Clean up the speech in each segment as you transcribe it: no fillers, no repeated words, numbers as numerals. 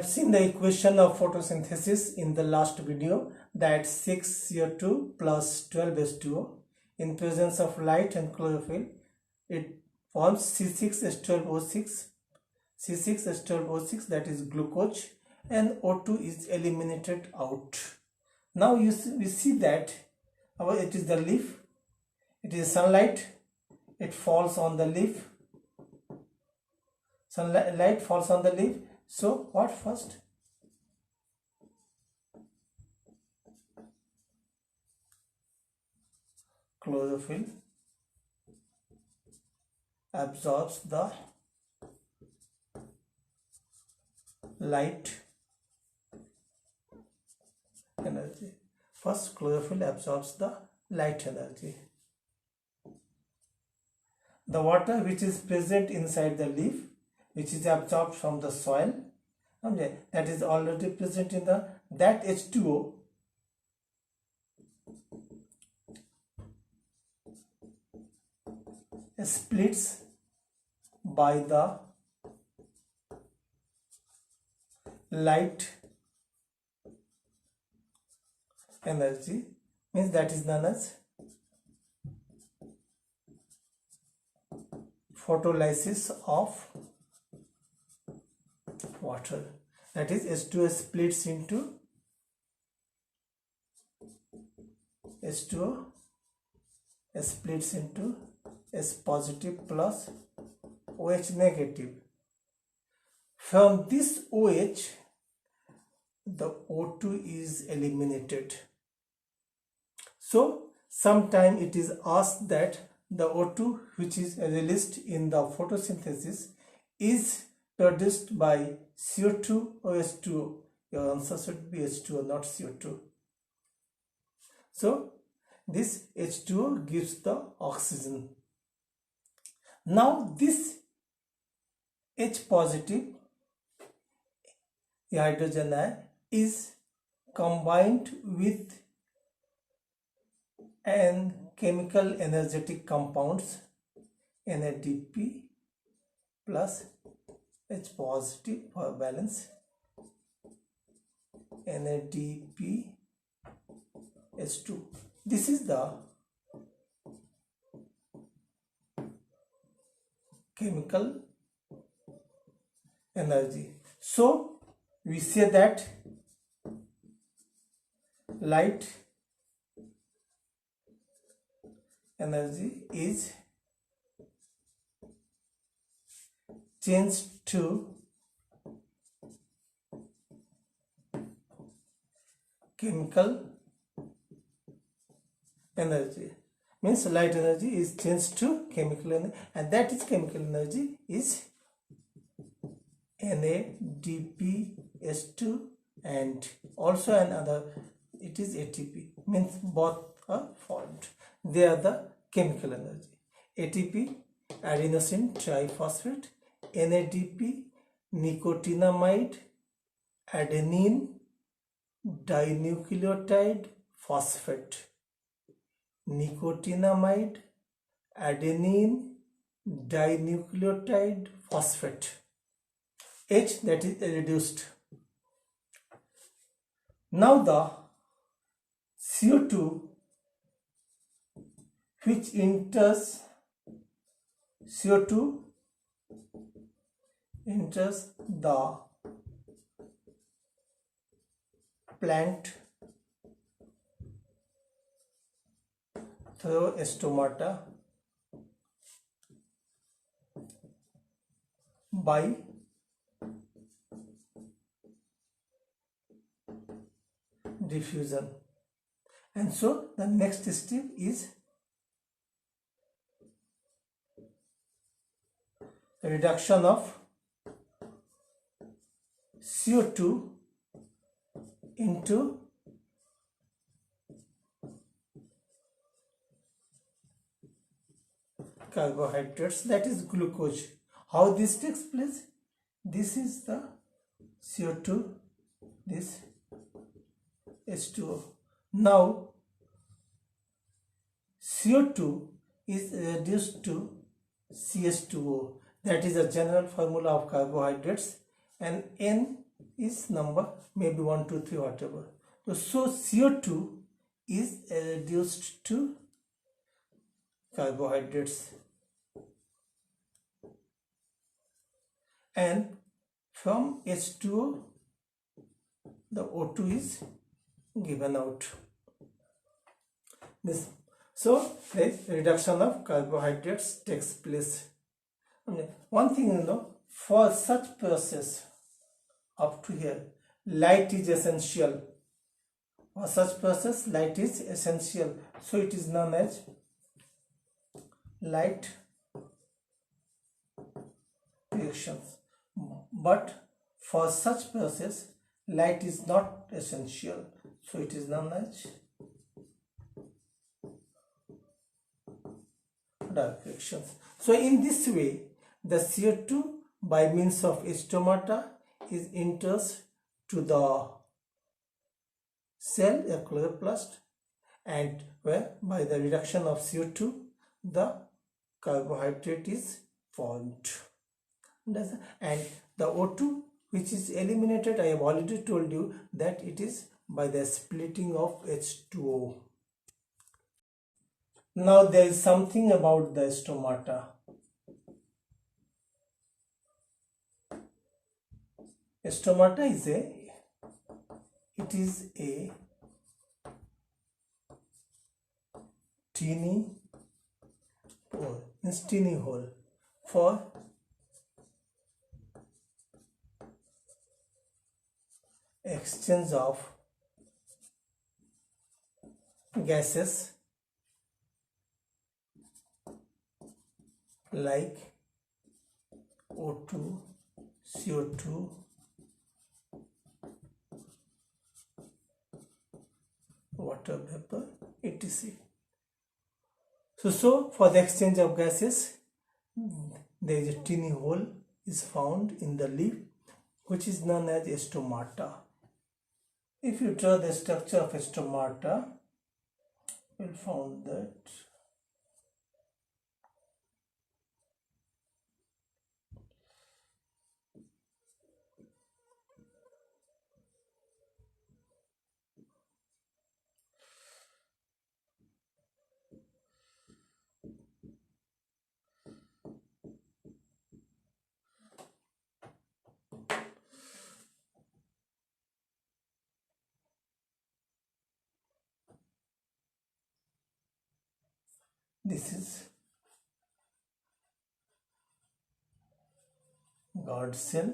have seen the equation of photosynthesis in the last video, that 6CO2 plus 12H2O in presence of light and chlorophyll, it forms C6H12O6, C6H12O6, that is glucose, and O2 is eliminated out. Now we see that it is the leaf, it is sunlight, it falls on the leaf, sunlight falls on the leaf. So what first? Chlorophyll absorbs the light energy. First, chlorophyll absorbs the light energy. The water which is present inside the leaf, which is absorbed from the soil, that is already present in that H2O splits by the light energy, means that is known as photolysis of water. That is, H2O splits into H2O splits into S positive plus OH negative. From this OH, the O2 is eliminated. So sometime it is asked that the O2 which is released in the photosynthesis is produced by CO2 or H2O. Your answer should be H2O, not CO2. So this H2O gives the oxygen. Now this H positive hydrogen ion is combined with an chemical energetic compounds NADP plus H positive for balance, NADP H2. This is the chemical energy. So we say that light energy is changed to chemical energy, means light energy is changed to chemical energy, and that is chemical energy is NADPH2 and also another, it is ATP, means both are formed. They are the chemical energy. ATP, adenosine triphosphate, NADP, nicotinamide, adenine dinucleotide phosphate, nicotinamide, adenine dinucleotide phosphate. H, that is reduced. Now the CO2 which enters the plant through stomata by diffusion, and so the next step is reduction of CO2 into carbohydrates, that is glucose. How this takes place? This is the CO2, this H2O. Now CO2 is reduced to CH2O, that is a general formula of carbohydrates, and N is number, maybe 1, 2, 3, whatever. So CO2 is reduced to carbohydrates, and from H2O the O2 is given out. This, so the reduction of carbohydrates takes place. One thing for such process up to here, light is essential. For such process, light is essential. So it is known as light reactions. But for such process, light is not essential. So it is known as dark reactions. So in this way, the CO2 by means of stomata is enters to the cell, a chloroplast, and where by the reduction of CO2 the carbohydrate is formed, and the O2 which is eliminated, I have already told you that it is by the splitting of H2O. Now there is something about the stomata. Stomata is a teeny hole, teeny hole for exchange of gases like O2, CO2, water vapor, etc. So for the exchange of gases, there is a teeny hole is found in the leaf, which is known as stomata. If you draw the structure of stomata, you will find that this is guard cell,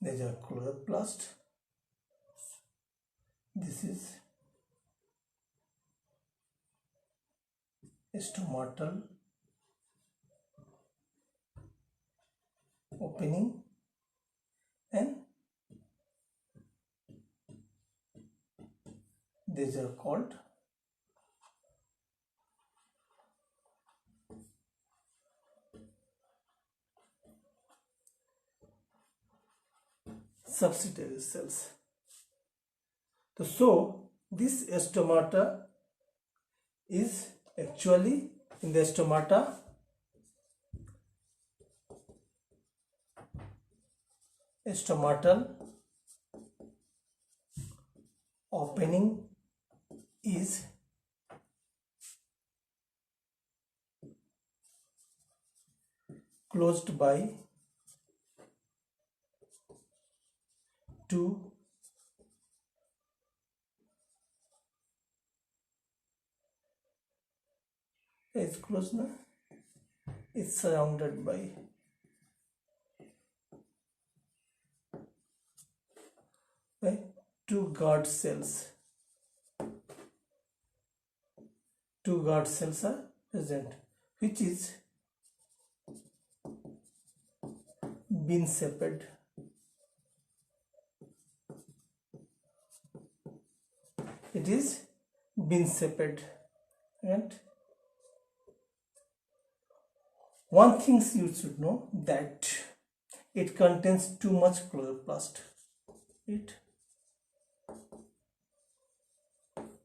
there is a chloroplast, this is stomatal opening, and these are called subsidiary cells. So this stomata is actually in the stomata stomatal opening is closed by two it's closed now, it's surrounded by two guard cells. Two guard cells are present, which is bean shaped. It is bean shaped, and one thing you should know that it contains too much chloroplast. It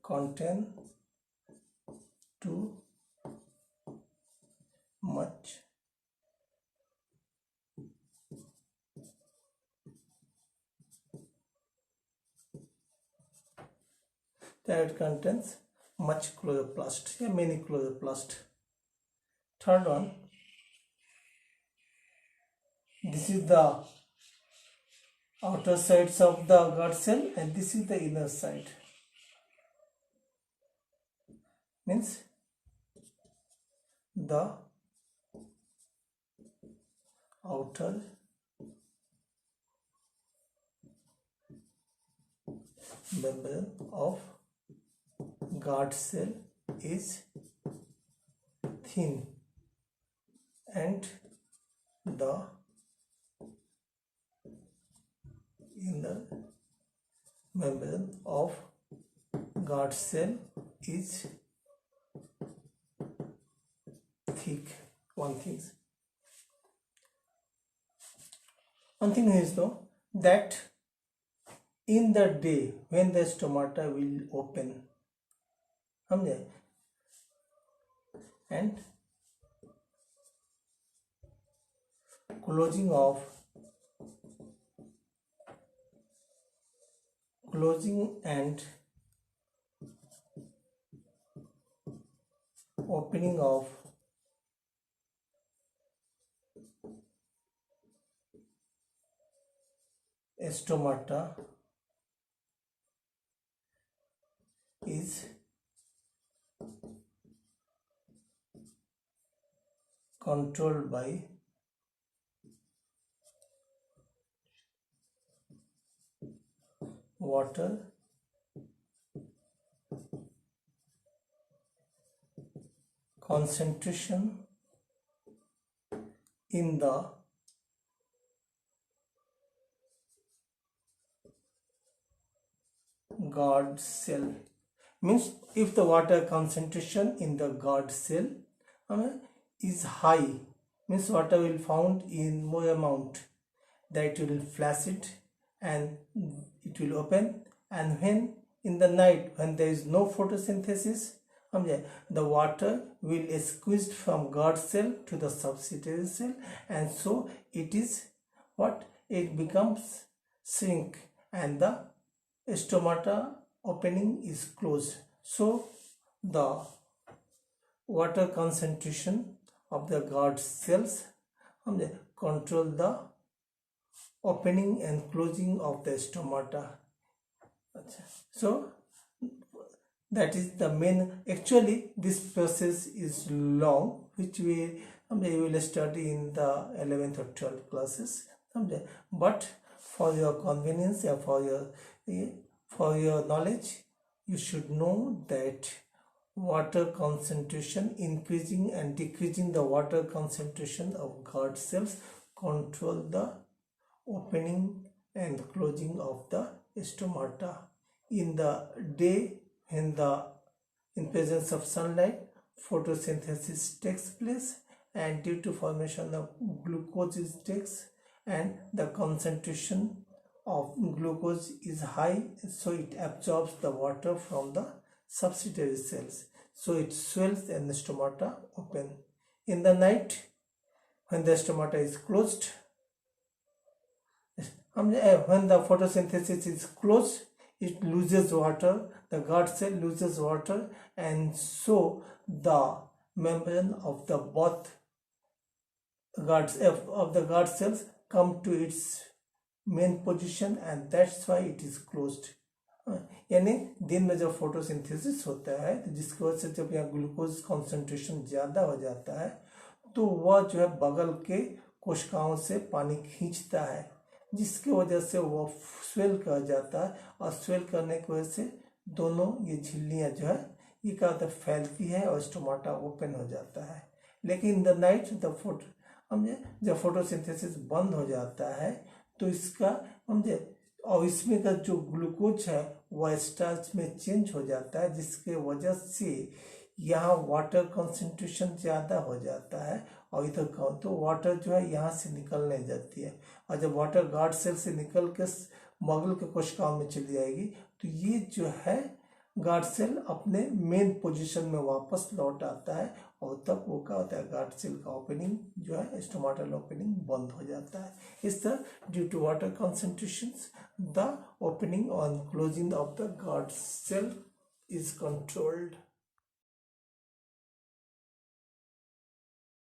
contains too much. That contains much chloroplast, many chloroplast. Third one, this is the outer sides of the guard cell and this is the inner side. Means the outer membrane of guard cell is thin and the inner membrane of guard cell is thick. One thing is though that in the day when the stomata will open, and closing and opening of stomata is controlled by water concentration in the guard cell. Means if the water concentration in the guard cell is high, means water will found in more amount, that will flash it and it will open. And when in the night when there is no photosynthesis, the water will squeezed from guard cell to the subsidiary cell, and so it is what it becomes shrink and the stomata opening is closed. So the water concentration of the guard cells control the opening and closing of the stomata. So that is the main. Actually this process is long, which we will study in the 11th or 12th classes, but for your convenience and for your knowledge, you should know that water concentration, increasing and decreasing the water concentration of guard cells control the opening and closing of the stomata. In the day, in presence of sunlight, photosynthesis takes place, and due to formation of glucose is takes, and the concentration of glucose is high, so it absorbs the water from the subsidiary cells, so it swells and the stomata open. In the night when the stomata is closed, when the photosynthesis is closed, it loses water, the guard cell loses water, and so the membrane of the both guards of the guard cells come to its main position, and that's why it is closed. यानी दिन में जब photosynthesis होता है तो जिसकी वजह से जब यहाँ ग्लूकोज कॉन्सेंट्रेशन ज़्यादा हो जाता है तो वह जो है बगल के कोशिकाओं से पानी खींचता है, जिसकी वजह से वह स्वेल कर जाता है, और स्वेल करने की वजह से दोनों ये झिल्लियाँ जो है ये क्या होता है फैलती है और स्टोमाटा ओपन हो जाता है. लेकिन इन द नाइट जब फोटोसिंथेसिस बंद हो जाता है तो इसका और इसमें का जो ग्लूकोज है वह स्टार्च में चेंज हो जाता है, जिसके वजह से यहाँ वाटर कंसंट्रेशन ज़्यादा हो जाता है, और इधर तो वाटर जो है यहाँ से निकलने जाती है, और जब वाटर गार्ड सेल से निकल के बगल के कोशिकाओं में चली जाएगी तो ये जो है गार्ड सेल अपने मेन पोजीशन में वापस लौट आता है और तब वो क्या होता है, गार्ड सेल का ओपनिंग जो है स्टोमाटल ओपनिंग बंद हो जाता है। इस तरह due to water concentrations the opening और closing of the guard cell is controlled.